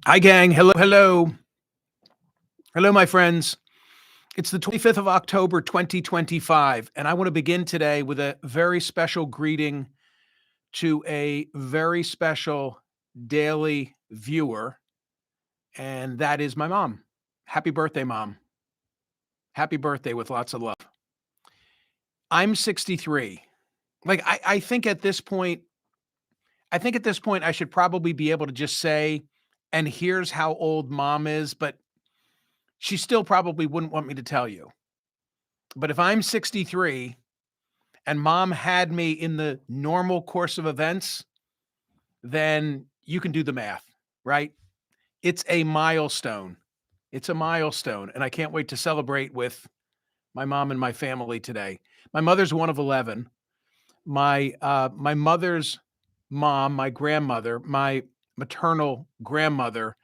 Hi, gang. Hello, hello. Hello, my friends. It's the 25th of October, 2025, and I want to begin today with a very special greeting to a very special daily viewer, and that is my mom. Happy birthday, Mom. Happy birthday with lots of love. I'm 63. I think at this point, I should probably be able to just say, and here's how old Mom is, but she still probably wouldn't want me to tell you. But if I'm 63 and Mom had me in the normal course of events, then you can do the math, right? It's a milestone. It's a milestone, and I can't wait to celebrate with my mom and my family today. My mother's one of 11. My mother's mom, my grandmother, my maternal grandmother,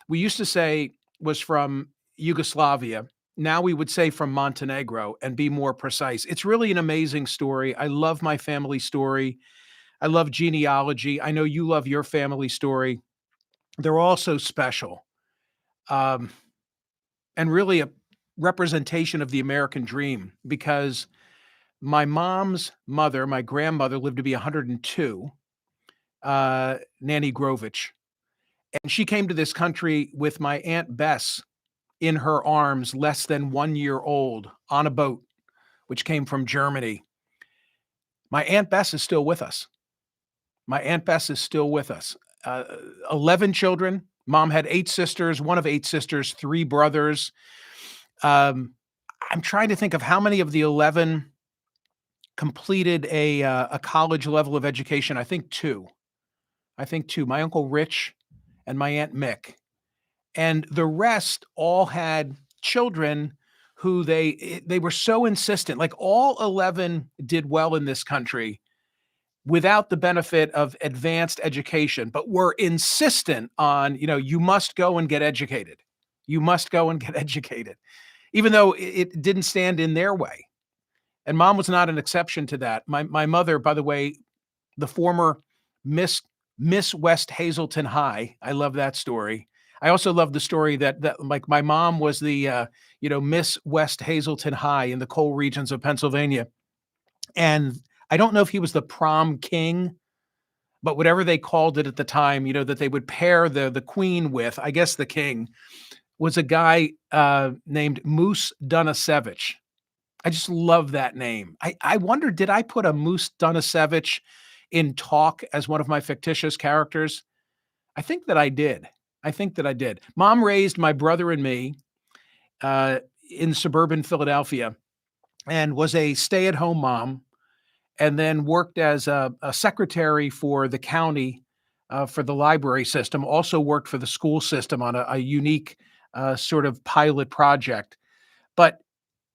we used to say was from Yugoslavia. Now we would say from Montenegro and be more precise. It's really an amazing story. I love my family story. I love genealogy. I know you love your family story. They're all so special, um, and really a representation of the American dream because my mom's mother, my grandmother, lived to be 102, Nanny Grovich. And she came to this country with my Aunt Bess in her arms, less than 1 year old, on a boat, which came from Germany. My Aunt Bess is still with us. My Aunt Bess is still with us. 11 children. Mom had 8 sisters, one of 8 sisters, 3 brothers. Um, I'm trying to think of how many of the 11 completed a college level of education. I think two. I think two. My Uncle Rich and my Aunt Mick. And the rest all had children who they were so insistent. Like all 11 did well in this country without the benefit of advanced education, but were insistent on, you must go and get educated. You must go and get educated, even though it didn't stand in their way. And Mom was not an exception to that. My mother, by the way, the former Miss West Hazelton High. I love that story. I also love the story that like my mom was the Miss West Hazelton High in the coal regions of Pennsylvania, and I don't know if he was the prom king, but whatever they called it at the time, that they would pair the queen with. I guess the king was a guy named Moose Dunasevich. I just love that name. I wonder, did I put a Moose Dunasevich in Talk as one of my fictitious characters? I think that I did. I think that I did. Mom raised my brother and me uh, in suburban Philadelphia and was a stay-at-home mom, and then worked as a secretary for the county for the library system. Also worked for the school system on a unique sort of pilot project. But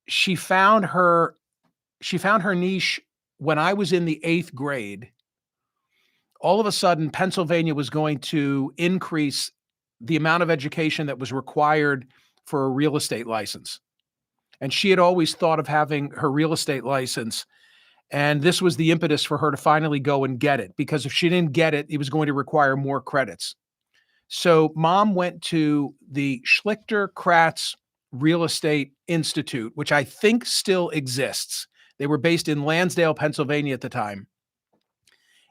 she found her she found her niche when I was in the 8th grade. All of a sudden, Pennsylvania was going to increase the amount of education that was required for a real estate license. And she had always thought of having her real estate license. And this was the impetus for her to finally go and get it, because if she didn't get it, it was going to require more credits. So Mom went to the Schlichter Kratz Real Estate Institute, which I think still exists. They were based in Lansdale, Pennsylvania at the time.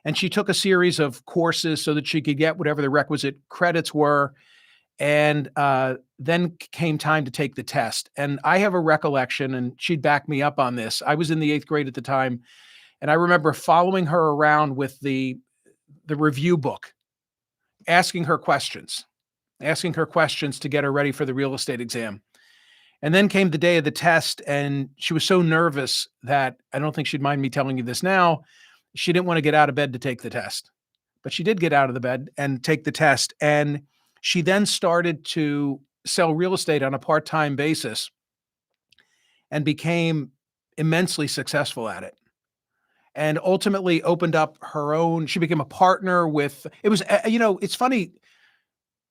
And she took a series of courses so that she could get whatever the requisite credits were. And then came time to take the test. And I have a recollection, and she'd back me up on this. I was in the 8th grade at the time, and I remember following her around with the review book, asking her questions to get her ready for the real estate exam. And then came the day of the test, and she was so nervous that I don't think she'd mind me telling you this now. She didn't want to get out of bed to take the test, but she did get out of the bed and take the test. And she then started to sell real estate on a part-time basis and became immensely successful at it. And ultimately opened up her own. She became a partner with. It was, it's funny.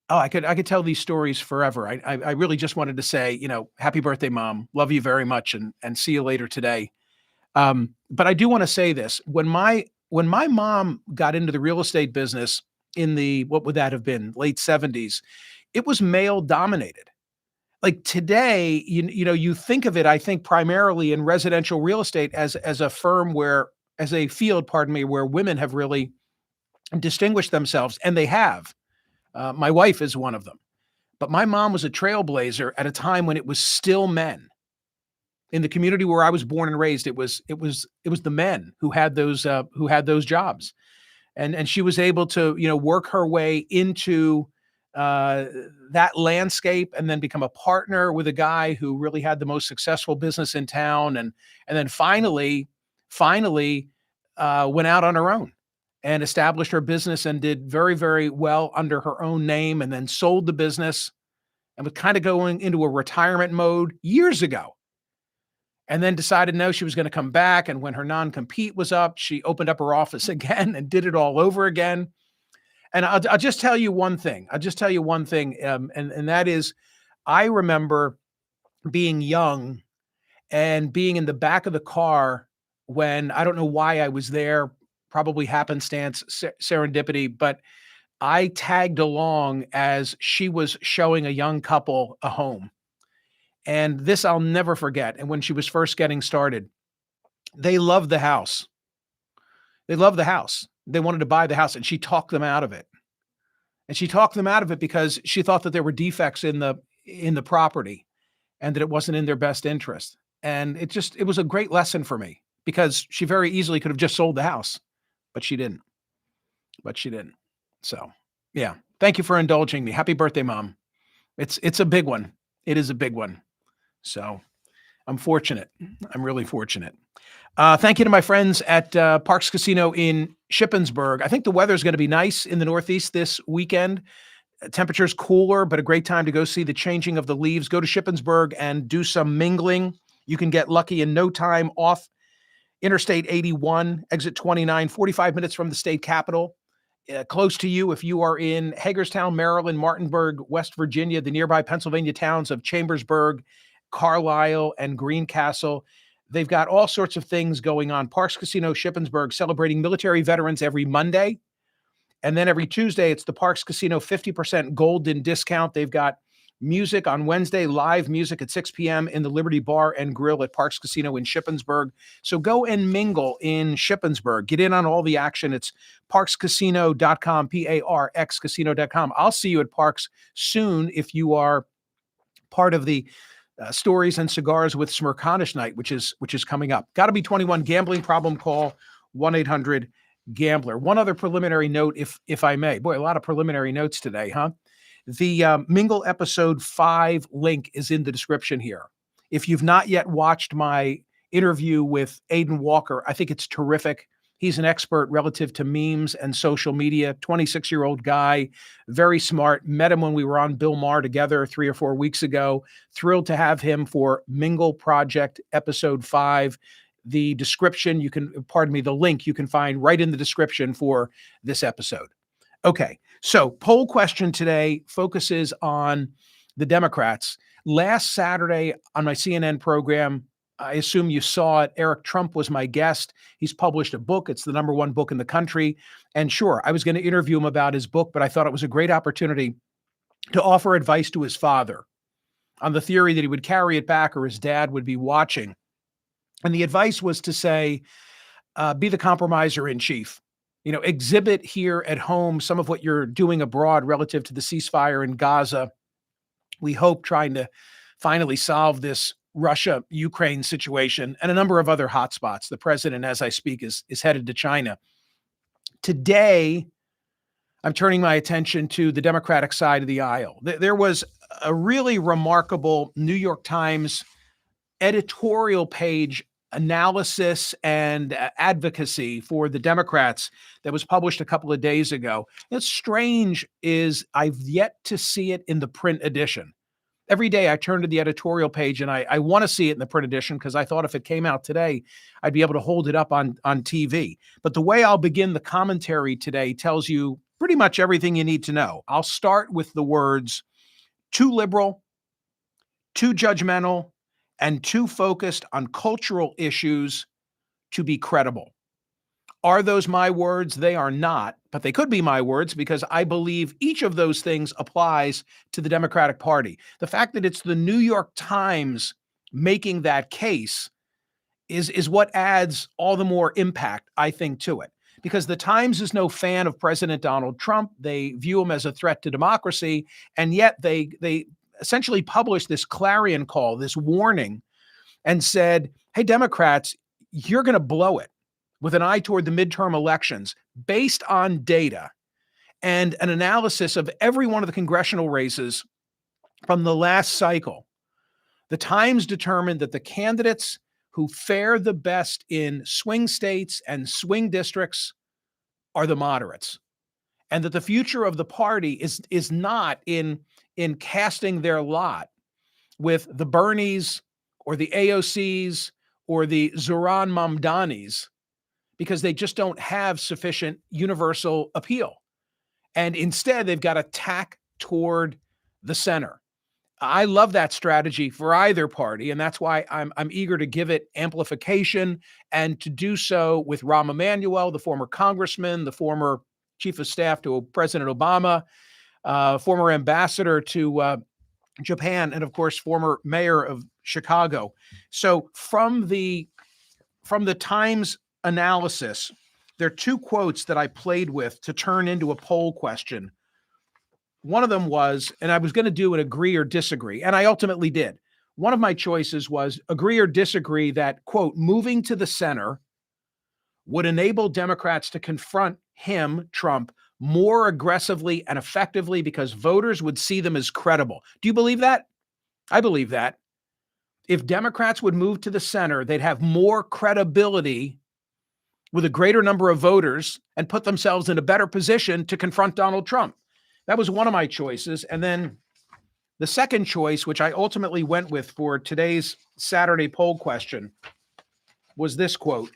Oh, I could tell these stories forever. I really just wanted to say, happy birthday, Mom. Love you very much, and see you later today. But I do want to say this: when my mom got into the real estate business in the, what would that have been, late 70s, it was male dominated. Like today, you think of it, I think primarily in residential real estate as a firm where as a field, pardon me, where women have really distinguished themselves, and they have. My wife is one of them. But my mom was a trailblazer at a time when it was still men. In the community where I was born and raised, it was the men who had those jobs. And she was able to, work her way into uh, that landscape and then become a partner with a guy who really had the most successful business in town, and then finally went out on her own and established her business and did very, very well under her own name, and then sold the business and was kind of going into a retirement mode years ago, and then decided no, she was going to come back. And when her non-compete was up, she opened up her office again and did it all over again. And I'll just tell you one thing. I'll just tell you one thing, and that is, I remember being young and being in the back of the car when I don't know why I was there, probably happenstance, serendipity, but I tagged along as she was showing a young couple a home. And this I'll never forget. And when she was first getting started, they loved the house. They loved the house. They wanted to buy the house, and she talked them out of it. And she talked them out of it because she thought that there were defects in the property and that it wasn't in their best interest. And it was a great lesson for me because she very easily could have just sold the house, but she didn't. But she didn't. So, yeah. Thank you for indulging me. Happy birthday, Mom. It's a big one. It is a big one. So, I'm fortunate. I'm really fortunate. Thank you to my friends at Parks Casino in Shippensburg. I think the weather is going to be nice in the Northeast this weekend. Temperature's cooler, but a great time to go see the changing of the leaves. Go to Shippensburg and do some mingling. You can get lucky in no time off Interstate 81, exit 29, 45 minutes from the state capitol. Close to you if you are in Hagerstown, Maryland, Martinburg, West Virginia, the nearby Pennsylvania towns of Chambersburg, Carlisle, and Greencastle. They've got all sorts of things going on. Parks Casino Shippensburg celebrating military veterans every Monday. And then every Tuesday, it's the Parks Casino 50% golden discount. They've got music on Wednesday, live music at 6 p.m. in the Liberty Bar and Grill at Parks Casino in Shippensburg. So go and mingle in Shippensburg. Get in on all the action. It's parkscasino.com, PARXcasino.com. I'll see you at Parks soon if you are part of the Stories and Cigars with Smerconish night, which is coming up. Got to be 21. Gambling problem, call 1-800-GAMBLER. One other preliminary note, if I may. Boy, a lot of preliminary notes today, huh? The Mingle episode 5 link is in the description here. If you've not yet watched my interview with Aiden Walker, I think it's terrific. He's an expert relative to memes and social media, 26-year-old guy, very smart. Met him when we were on Bill Maher together 3 or 4 weeks ago. Thrilled to have him for Mingle Project episode 5. The description, the link you can find right in the description for this episode. Okay, so poll question today focuses on the Democrats. Last Saturday on my CNN program, I assume you saw it, Eric Trump was my guest. He's published a book. It's the number one book in the country. And sure, I was going to interview him about his book, but I thought it was a great opportunity to offer advice to his father on the theory that he would carry it back or his dad would be watching. And the advice was to say, be the compromiser in chief. Exhibit here at home some of what you're doing abroad relative to the ceasefire in Gaza. We hope trying to finally solve this Russia-Ukraine situation and a number of other hotspots. The president, as I speak, is headed to China. Today, I'm turning my attention to the Democratic side of the aisle. There was a really remarkable New York Times editorial page analysis and advocacy for the Democrats that was published a couple of days ago. What's strange is I've yet to see it in the print edition. Every day I turn to the editorial page and I want to see it in the print edition because I thought if it came out today, I'd be able to hold it up on TV. But the way I'll begin the commentary today tells you pretty much everything you need to know. I'll start with the words too liberal, too judgmental, and too focused on cultural issues to be credible. Are those my words? They are not, but they could be my words because I believe each of those things applies to the Democratic Party. The fact that it's the New York Times making that case is what adds all the more impact, I think, to it. Because the Times is no fan of President Donald Trump. They view him as a threat to democracy, and yet they essentially published this clarion call, this warning, and said, hey, Democrats, you're going to blow it with an eye toward the midterm elections based on data and an analysis of every one of the congressional races from the last cycle. The Times determined that the candidates who fare the best in swing states and swing districts are the moderates, and that the future of the party is not in casting their lot with the Bernies or the AOCs or the Zohran Mamdanis, because they just don't have sufficient universal appeal. And instead, they've got to tack toward the center. I love that strategy for either party, and that's why I'm eager to give it amplification and to do so with Rahm Emanuel, the former congressman, the former chief of staff to President Obama, former ambassador to Japan, and of course, former mayor of Chicago. So from the Times analysis, there are two quotes that I played with to turn into a poll question. One of them was, and I was going to do an agree or disagree, and I ultimately did. One of my choices was agree or disagree that, quote, moving to the center would enable Democrats to confront him, Trump, more aggressively and effectively because voters would see them as credible. Do you believe that? I believe that. If Democrats would move to the center, they'd have more credibility with a greater number of voters and put themselves in a better position to confront Donald Trump. That was one of my choices. And then the second choice, which I ultimately went with for today's Saturday poll question, was this quote.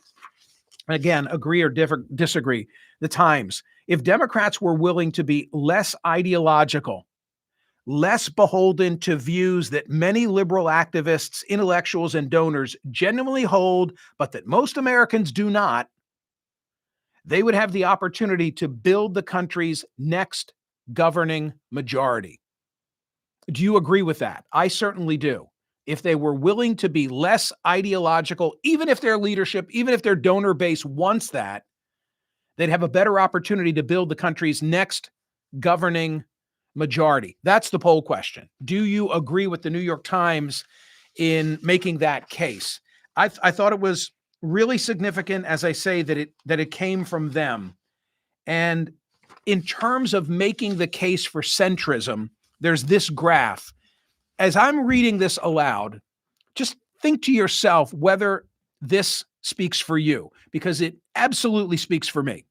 Again, agree or disagree. The Times. If Democrats were willing to be less ideological, less beholden to views that many liberal activists, intellectuals, and donors genuinely hold, but that most Americans do not, they would have the opportunity to build the country's next governing majority. Do you agree with that? I certainly do. If they were willing to be less ideological, even if their leadership, even if their donor base wants that, they'd have a better opportunity to build the country's next governing majority. That's the poll question. Do you agree with the New York Times in making that case? I thought it was really significant, as I say, that it came from them. And in terms of making the case for centrism, there's this graph. As I'm reading this aloud, just think to yourself whether this speaks for you, because it absolutely speaks for me.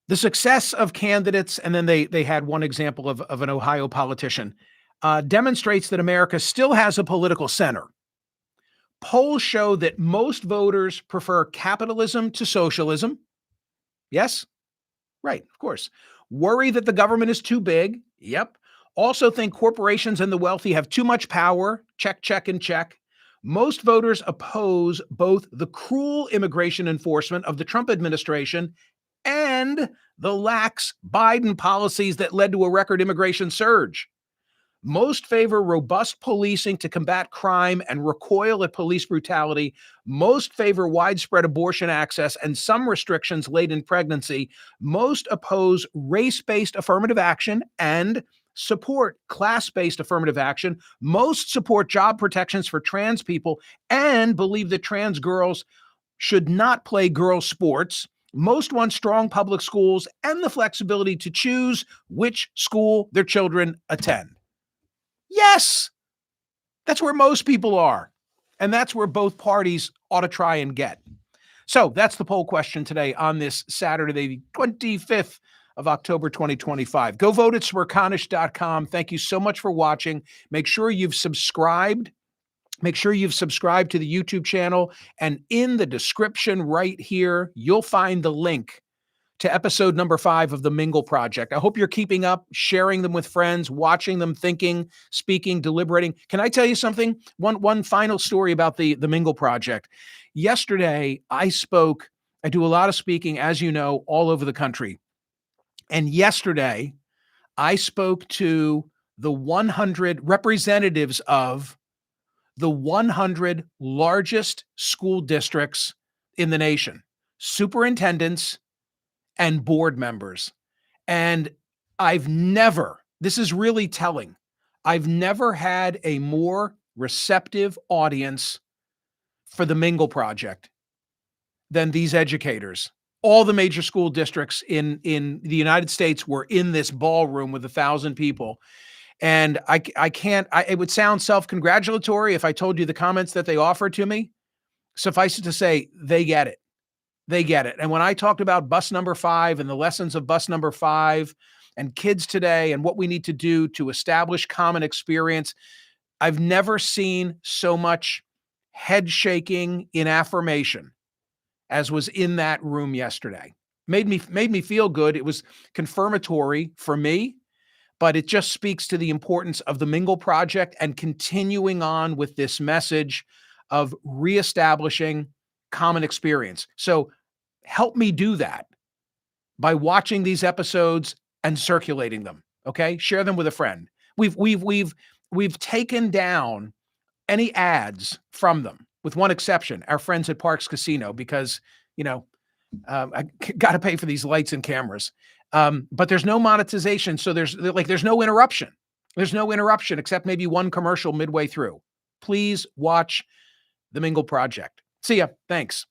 The success of candidates, and then they had one example of an Ohio politician, demonstrates that America still has a political center. Polls show that most voters prefer capitalism to socialism. Yes? Right, of course. Worry that the government is too big. Yep. Also think corporations and the wealthy have too much power. Check, check, and check. Most voters oppose both the cruel immigration enforcement of the Trump administration and the lax Biden policies that led to a record immigration surge. Most favor robust policing to combat crime and recoil at police brutality. Most favor widespread abortion access and some restrictions late in pregnancy. Most oppose race-based affirmative action and support class-based affirmative action. Most support job protections for trans people and believe that trans girls should not play girls' sports. Most want strong public schools and the flexibility to choose which school their children attend. Yes, that's where most people are. And that's where both parties ought to try and get. So that's the poll question today on this Saturday, the 25th of October, 2025. Go vote at Smerconish.com. Thank you so much for watching. Make sure you've subscribed. Make sure you've subscribed to the YouTube channel. And in the description right here, you'll find the link to episode number 5 of the Mingle Project. I hope you're keeping up, sharing them with friends, watching them, thinking, speaking, deliberating. Can I tell you something? One final story about the Mingle Project. Yesterday, I do a lot of speaking, as you know, all over the country. And yesterday, I spoke to the 100 representatives of the 100 largest school districts in the nation, superintendents and board members. And this is really telling, I've never had a more receptive audience for the Mingle Project than these educators. All the major school districts in the United States were in this ballroom with 1,000 people. And it would sound self-congratulatory if I told you the comments that they offered to me. Suffice it to say, they get it. They get it. And when I talked about bus number 5 and the lessons of bus number 5 and kids today and what we need to do to establish common experience, I've never seen so much head shaking in affirmation as was in that room yesterday. Made me feel good. It was confirmatory for me, but it just speaks to the importance of the Mingle Project and continuing on with this message of reestablishing common experience. So help me do that by watching these episodes and circulating them. Okay, share them with a friend. We've taken down any ads from them, with one exception, our friends at Parks Casino, because I got to pay for these lights and cameras. But there's no monetization, so there's no interruption. There's no interruption except maybe one commercial midway through. Please watch the Mingle Project. See ya. Thanks.